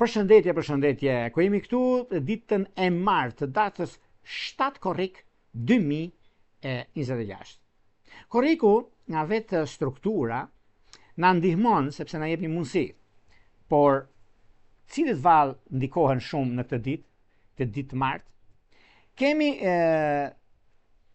Përshëndetje, ku jemi këtu ditën e martë të datës 7 korrik 2026. Korriku nga vetë struktura na ndihmon sepse na jep një mundësi, por cilët vallë ndikohen shumë në këtë ditë të martë? Kemi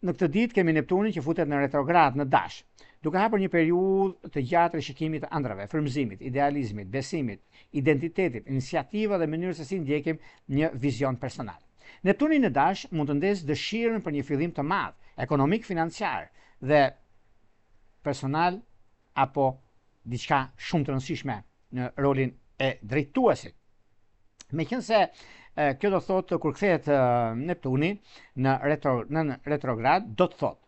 në këtë ditë kemi Neptunin që futet në retrograd në Dash, duke hapur një periudhë të gjatë rishikimit të ëndrave, frymëzimit, idealizmit, besimit, identitetit, iniciativa dhe mënyrës se si ndjekim një vizion personal. Neptuni në Dash mund të ndesë dëshirën për një fillim të madh, ekonomik, financiar dhe personal apo diçka shumë të rëndësishme në rolin e drejtuesit. Meqense kjo do thotë kur kthehet Neptuni në retrograd, do të thotë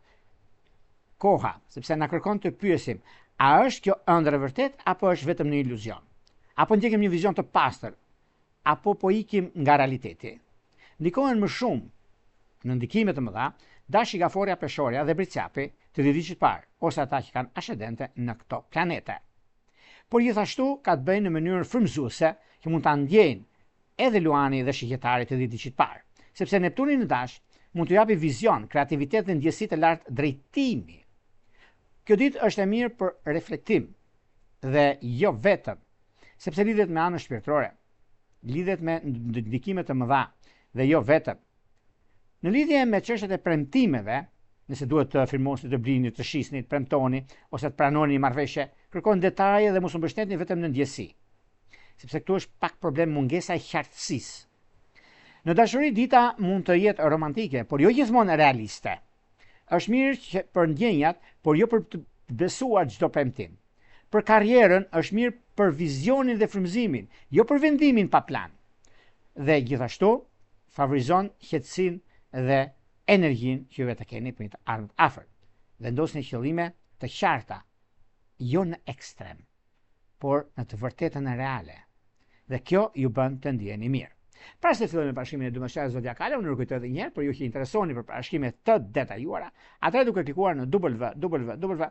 koha, sepse na kërkon të pyesim, a është kjo ëndër e vërtet apo është vetëm një iluzion? Apo ndjekim një vizion të pastër, apo po ikim nga realiteti? Ndikohen më shumë në ndikime të mëdha Dashi, Gaforia, Peshorja dhe Briciapi të dhjetit parë, ose ata që kanë ascendente në këto planete. Por gjithashtu ka të bëjë në mënyrë frymëzuese që mund ta ndjejnë edhe Luani dhe Shigjetari të dhjetit parë, sepse Neptuni në Dash mund të japi vizion, kreativitet dhe ndjesi të lartë drejtimi. Kjo ditë është e mirë për reflektim dhe jo vetëm, sepse lidhet me anën shpirtërore, lidhet me ndikime të mëdha dhe jo vetëm. Në lidhje me çështjet e premtimeve, nëse duhet të firmosni, të blini, të shisni, të premtoni ose të pranoni një marrëveshje, kërkon detaje dhe mos u mbështetni vetëm në ndjesi, sepse këtu është pak problem mungesa e qartësisë. Në dashuri dita mund të jetë romantike, por jo gjithmonë realiste. Është mirë që për ndjenjat, por jo për të besuar çdo premtim. Për karrierën është mirë për vizionin dhe frymëzimin, jo për vendimin pa plan. Dhe gjithashtu favorizon qetësinë dhe energjinë që vetë keni për të ardhur afër. Vendosni qëllime të qarta, jo në ekstrem, por në të vërtetën e reale. Dhe kjo ju bën të ndjeni mirë. Pra se fillojmë me parashimin e 12 zodiakale, unë rikujtoj edhe një herë për ju që interesoni për parashikime të detajuara, atëherë duke klikuar në www